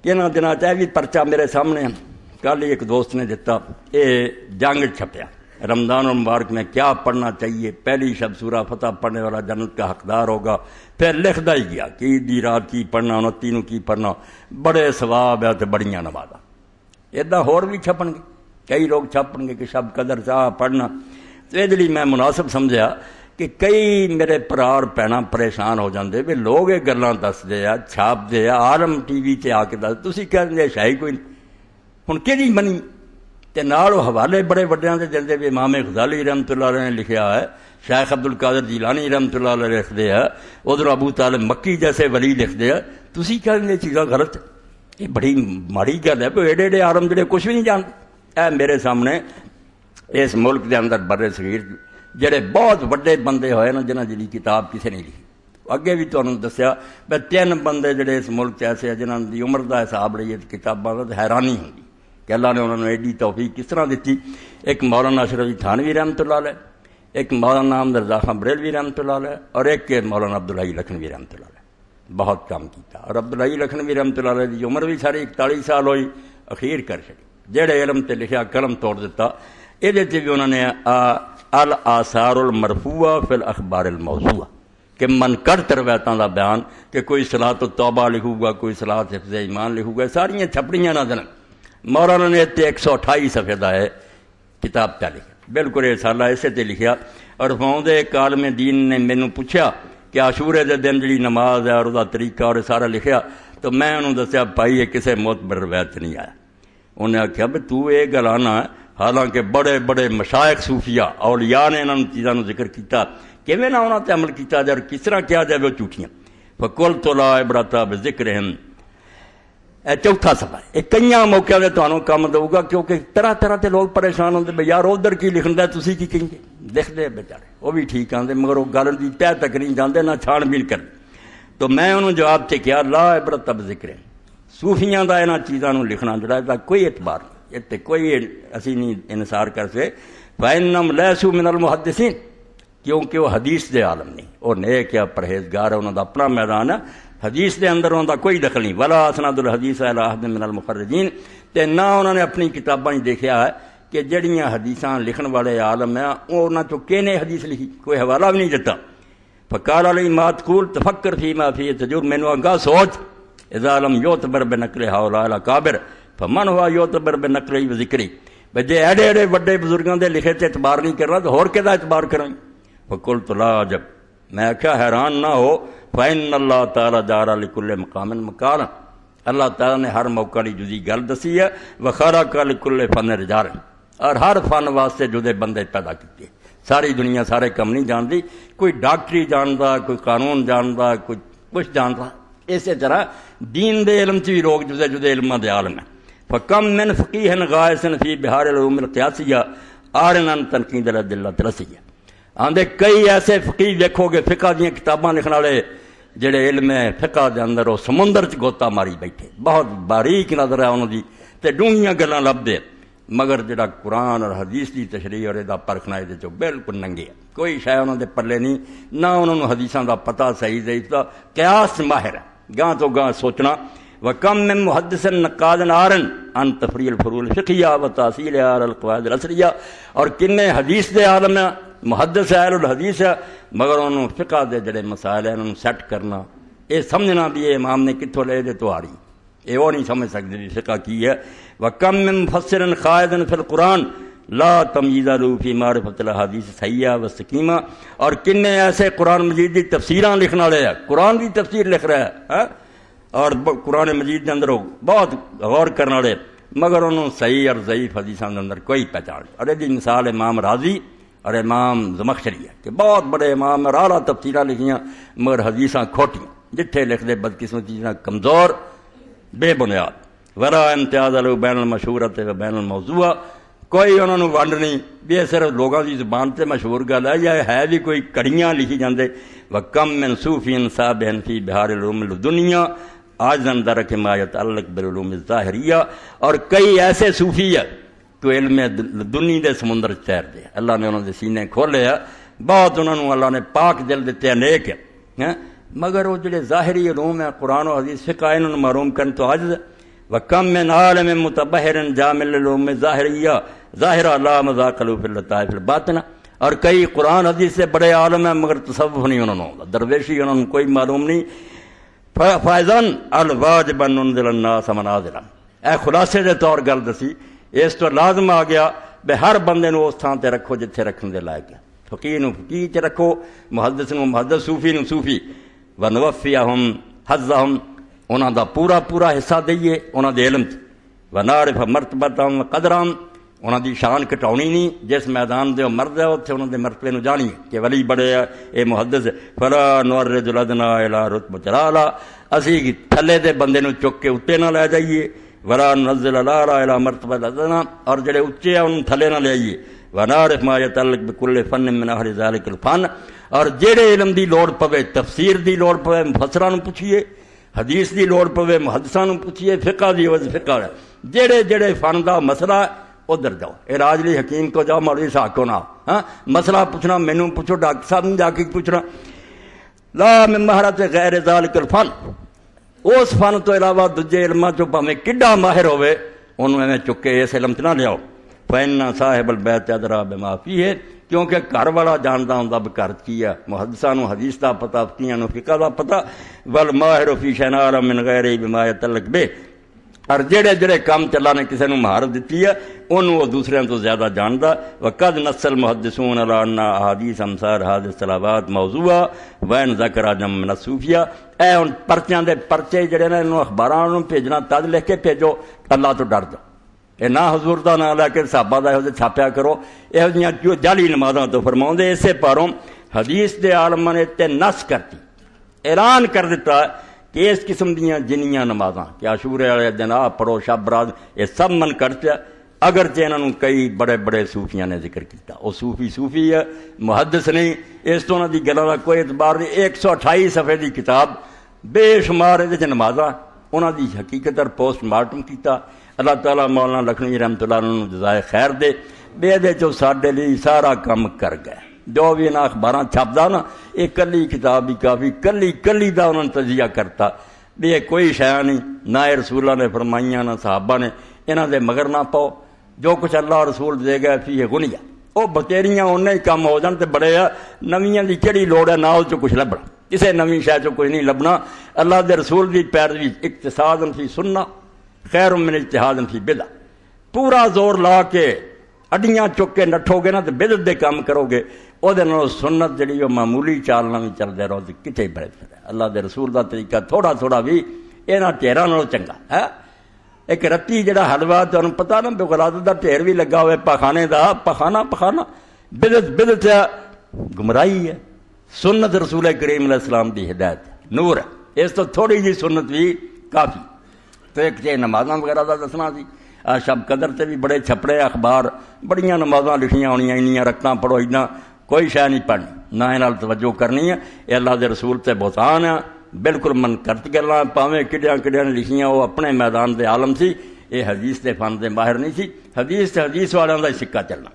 انہاں دناں چ بھی پرچہ میرے سامنے ہے، کل ہی ایک دوست نے دیتا، یہ جنگ چھپیا رمضان المبارک میں کیا پڑھنا چاہیے، پہلی شب سورہ فتح پڑھنے والا جنت کا حقدار ہوگا، پھر لکھدا ہی گیا کہ عید دی رات کی پڑھنا، 29 نوں کی پڑھنا، بڑے ثواب ہے تے بڑیاں نمازاں۔ ادا ہور بھی چھپن گے، کئی لوگ چھپن گے کہ شب قدر چاہ پڑھنا۔ تو یہ لیے میں مناسب سمجھا کہ کئی میرے پرار بھੈਣਾں پریشان ہو جاندے بھی لوگ یہ گلاں دسدے آ، چھاپدے آ، عالم ٹی وی تے آ کے دس، تسی کہندے شاہی کوئی ہن کہڑی بنی تے نال حوالے بڑے وڈیاں دے دیندے بھی امام غزالی رحمۃ اللہ علیہ نے لکھیا ہے، شیخ عبد القادر جیلانی رحمۃ اللہ علیہ لکھدے ہیں، ادھر ابو طالب مکی جیسے ولی لکھدے ہیں، تسی کہندے چیزاں غلط، یہ بڑی ماڑی گل ہے، کوئی ایڈے ایڈے عالم جڑے کچھ بھی نہیں جانتے۔ اے میرے سامنے اس ملک دے اندر بر صغیر جڑے بہت وڈے بندے ہوئے نا جنہاں جی کتاب کسی نے لکھی، اگے بھی تمہیں دسیا میں 3 بندے جڑے اس ملک ایسے ہیں جنہاں دی عمر دا حساب رہی ہے کتاباں دا، حیرانی ہوگی کہ اللہ نے انہوں نے ایڈی توفیق کس طرح دیتی۔ ایک مولانا اشرف علی تھانوی رحمۃ اللہ علیہ، ایک مولانا احمد رضا خان بریلوی رحمۃ اللہ علیہ، اور ایک مولانا عبدالحی لکھنوی رحمۃ اللہ علیہ، بہت کام کیتا۔ اور عبدالحی لکھنوی رحمۃ اللہ علیہ دی عمر بھی ساری 41 سال ہوئی، اخیر کر چڑی، جڑے علم تے لکھیا قلم توڑ دیتا۔ یہ بھی انہوں نے الآثار المرفوعہ فی الاخبار الموضوعہ کہ منکرت روایتاں دا بیان، کہ کوئی صلاۃ التوبہ لکھو گا، کوئی صلاۃ حفظ ایمان لکھو گا، ساریاں چھپڑیاں نہ دن۔ مولانا نے 128 صفحے دا ہے کتاب پہ لکھا، بالکل رسالہ اسے تے لکھیا۔ اور فوند ایک عالم دین نے مینوں پوچھا کہ عاشورے دے دن جڑی نماز ہے اور دا طریقہ اور سارا لکھیا، تو میں انہوں دسیا بھائی یہ کسے معتبر روایت نہیں آیا۔ انہیں آخیا بھی تو یہ گل آنا ہے، حالانکہ بڑے بڑے مشائخ صوفیاء اولیاء نے انہوں چیزوں کو ذکر کیتا، کیویں نہ انہوں تے عمل کیتا جائے اور کس طرح کیا جائے وہ جھوٹیاں۔ فقلت لا عبرۃ بذکرہم، اے چوتھا سفر ہے، کئی موقع سے تمہیں کام دوں گا، کیونکہ طرح طرح کے لوگ پریشان ہوتے بھائی یار ادھر کی لکھنا تسی کی کہیں گے، لکھتے بیچارے وہ بھی ٹھیک آتے مگر وہ گل کی تہ تک نہیں جانتے، نہ چھان بین کر۔ تو میں انہوں جواب سے کیا لا عبرۃ بذکر، صوفیاں دا انہاں چیزاں لکھنا جڑا ہے کوئی اعتبار نہیں، اتنے کوئی اسی نہیں انحصار کر سکے۔ فإنہم لیسوا من المحدثین، کیونکہ وہ حدیث دے عالم نہیں، وہ نیک یا پرہیزگار ہے، انہوں دا اپنا میدان ہے، حدیث دے اندر انہوں دا کوئی دخل نہیں۔ ولا اسناد الحدیث الی احد من المخرجین، تے نہ انہوں نے اپنی کتاباں دیکھا ہے کہ جڑیاں حدیثاں لکھن والے عالم ہیں انہاں چوں کہنے حدیث لکھی، کوئی حوالہ بھی نہیں دیتا۔ فقال علی ما تقول تفکر فیما فیہ تجور، مینوں آگاہ سوچ، اذا لم یعتبر بنقل ہؤلاء الاکابر فمن ہوا یعتبر بنقلی و ذکری، بجے ایڈے ایڈے بڑے بزرگاں دے لکھے تے اعتبار نہیں کرنا تو ہور کہدا اعتبار کریں۔ فقلت لا عجب، میں آخیا حیران نہ ہو، فإن اللہ تعالیٰ جعل لکل مقام مقالا، اللہ تعالیٰ نے ہر موقع لی جدی گل دسی ہے، وخلق لکل فن رجال، اور ہر فن واسطے جدے بندے پیدا کیتے۔ ساری دنیا سارے کم نہیں جانتی، کوئی ڈاکٹری جانتا، کوئی قانون جانتا، کوئی کچھ جانتا، اسی طرح دین دے علم چ بھی لوگ جدے جدے علماں دے عالم ہیں۔ فکم من فقیہ غائص فی بحار العلوم القیاسیہ عارضا تنقید الادلہ الرسیہ، آندے کئی ایسے فقیہ دیکھو گے فقہ دیاں کتاباں لکھن والے جڑے علم فقہ دے اندر وہ سمندر چ گوتا ماری بیٹھے، بہت باریک نظر ہے انہوں دی تے ڈونگیاں گلاں لبدے، مگر جڑا قرآن اور حدیث دی تشریح اور دا پرکھنا دے چوں بالکل ننگے ہے، کوئی شے انہوں دے پلے نہیں، نہ انہوں نے حدیثاں دا پتہ صحیح ضعیف دا، قیاس ماہر ہے، گاں تو گاں سوچنا۔ وکم من محدث نقاد عارن عن تفریع الفروع الفقہیہ و تحصیل علی القواعد العصریہ، اور کنے حدیث دے عالم ہیں، محدث اہل الحدیث ہے، مگر انہوں فقہ دے جڑے مسائل ہیں انہوں سیٹ کرنا، یہ سمجھنا بھی یہ امام نے کتوں لے دے تو آ رہی، یہ وہ نہیں سمجھ سکتے بھی فقہ کی ہے۔ وکم من مفسر قائد فی القرآن لا تمییز له فی معرفۃ الاحادیث صحیحہ و سقیمہ، اور کنے ایسے قرآن مجید دی تفسیراں لکھنے والے ہیں، قرآن دی تفسیر لکھ رہا ہے اور قرآن مجید کے اندر بہت غور کرنے والے، مگر انہوں صحیح اور ضعیف حدیثاں کے اندر کوئی پہچان۔ اور یہ مثال امام راضی اور امام زمخشری ہے کہ بہت بڑے امام اور اعلیٰ تفسیراں لکھیاں مگر حدیثاں کھوٹیاں، جتھے لکھ دے بدقسمتی سے کمزور بے بنیاد۔ ورا امتیاز له بین المشہورۃ و بین الموضوع، کوئی انہوں نے ونڈ نہیں بھی یہ صرف لوگوں کی زبان سے مشہور گل ہے یا ہے بھی کوئی کڑیاں لکھی جاندے۔ وکم من صوفی صابح فی بحار العلوم الدنیا عاجزا درک ما یتعلق بالعلوم الظاہریہ، اور کئی ایسے صوفی ہے تو علم دنیا دے سمندر تیر دے، اللہ نے انہوں نے سینے کھولے ہیں، بہت انہوں نے اللہ نے پاک دل دیتے ہیں، نیک ہے، مگر وہ جڑے ظاہری علوم ہیں قرآن و حدیث فقہ انہوں نے معروم کرن تو عاجز ہے۔ وَكَمْ مِنْ عَالِمٍ مُتَبَحِرٍ جَامِلٍ لِلْعُلُومِ ظَاهِرِيَّةٍ ظَاهِرًا لَا مَذَاقَ لَهُ فِي اللَّطَائِفِ الْبَاطِنَةِ۔ اور کئی قرآن حدیث سے بڑے عالم ہیں مگر تصوف نہیں انہوں نے، درویشی انہوں نے کوئی معلوم نہیں۔ فائزن الواجب ان ننزل الناس منازل، اے خلاصے دے طور گل دسی، اس تو لازم آ گیا بے ہر بندے نو اس تھان تے رکھو جتھے رکھن دے لائق ہے۔ فقیہ نو فقیہ تے رکھو، محدث نو محدث، صوفی نو صوفی، ونوفیہم حظہم، انہاں دا پورا پورا حصہ دئیے انہاں دے علم تے، ونعرف مرتبتہم وقدرہم، انہاں دی شان کٹاؤنی نہیں، جس میدان دے مرد ہے اتھے انہاں دے مرتبے نو جانی کہ ولی بڑے ہے اے محدث، فلا نورج الادنی الی رتبۃ الاعلی، اسی تھلے دے بندے نو چک کے اتے نہ لے جائیے، ولا ننزل الاعلی الی مرتبۃ الادنی، اور جڑے اونچے ہیں انہوں تھلے نہ لے آئیے، ونعرف ما یتعلق بکل فن من اہل ذلک الفن، اور جڑے علم دی لوڑ پوے، تفسیر دی لوڑ پوے مفسراں نو پوچھیے، حدیث دی لوڑ پوے محدثاں نو پوچھیے، فقہ دی وز فقہ ہے، جڑے جڑے فن دا مسئلہ ادھر جاؤ، علاج لی حکیم کو جاؤ، مولوی صاحب کو نہ، ہاں مسئلہ پوچھنا مینوں پوچھو، ڈاکٹر صاحب نے جا کے پوچھنا، لا من مہارت غیر ذالک الفن، اس فن تو علاوہ دجے علماں چوں بھاویں کڈا ماہر ہوئے انہوں ایویں چکے اس علم چ نہ لیاؤ۔ فإن صاحب البیت ادری بما فیہ، کیونکہ گھر والا جاندا ہوندا بھی گھر کی ہے، محدثاں نو حدیث دا پتہ، فقیہاں نو فقہ دا پتہ، والماہر فی شیء اعلم من غیرہ بما یتعلق بہ، اور جڑے جڑے کام چلا نے کسی نے مہارت دیتی ہے انہوں وہ دوسرے تو زیادہ جانتا۔ وقد نص المحدثون علی ان احادیث امثال هذه الصلوات موضوعہ وین ذکر جم من الصوفیہ، اے ان پرچیاں دے پرچے جڑے نے انہوں اخباراں نوں بھیجنا تد لکھ کے بھیجو اللہ تو ڈر جاؤ، اے نہ حضور دا نام لے کے صحابہ دا یہو چھاپیا کرو، یہو جیاں جو جعلی نمازاں تو فرماؤندے۔ اسے پاروں حدیث دے عالماں نے تے نص کرتی، اعلان کر دیتا کہ اس قسم دیاں جنیاں نمازاں کہ عاشورے والے دن آ پڑھو، شب برات، یہ سب من کرتے، اگرچہ انہوں نے کئی بڑے بڑے صوفیاں نے ذکر کیتا، وہ صوفی ہے، محدث نہیں، اس تو انہوں دی گلاں دا کوئی اعتبار نہیں۔ 128 صفحے دی کتاب، بے شمار یہ نمازاں، انہوں دی حقیقت اور پوسٹ مارٹم کیتا۔ اللہ تعالیٰ مولانا لکھنوی رحمۃ اللہ علیہ جزائے خیر دے، بے دے چو ساڈے لیے سارا کام کر گئے، جو بھی انہاں اخباراں چھپدا نا، یہ کلی کتاب ہی کافی، کلی کلی دا انہوں نے تجزیہ کرتا بھی یہ کوئی شے نہیں، نہ رسولہ نے فرمائیاں نہ صحابہ نے، انہاں دے مگر نہ پاؤ، جو کچھ اللہ رسول دے گئے فی غنیہ، وہ بتیریاں انہیں ہی کم ہو جان تے بڑے آ، نویاں دی کیڑی لوڑ ہے، نال چ کچھ لبنا، کسے نویں شے چ کوئی نہیں لبنا۔ اللہ دے رسول دی پیروی اقتصاد فی سنہ خیر من اجتہاد فی بدع، پورا زور لا کے اڈیاں چک کے نٹھو گے نا تو بدعت دے کام کرو گے، وہ سنت جڑی وہ معمولی چالنا بھی چلتے رہو تو کتنے بڑے پھر اللہ دے رسول دا طریقہ تھوڑا تھوڑا بھی یہاں ٹھیراں نالوں چنگا ہے۔ ایک رتی جڑا حلوا تمہیں پتا نا بے غلط دا ٹھیر بھی لگا ہوئے پخانے دا، پخانا بدعت گمراہی ہے، سنت رسول کریم علیہ السلام دی ہدایت نور ہے، اس تو تھوڑی جی سنت بھی کافی۔ تو ایک چیز نمازاں وغیرہ دا دسنا سی، شب قدر تے بھی بڑے چھپڑے اخبار، بڑیاں نمازاں لکھیاں ہونیاں، انیاں رکھتاں پڑھو، اتنا کوئی شے نہیں پڑھنی، نہ انال توجہ کرنی ہے، یہ اللہ دے رسول تے بہتان ہے، بالکل من کرت گلاں، پاویں کڈیاں کڈیاں لکھیاں، وہ اپنے میدان دے عالم سی، یہ حدیث دے فن دے ماہر نہیں سی، حدیث تے حدیث والیاں دا سکہ چلنا۔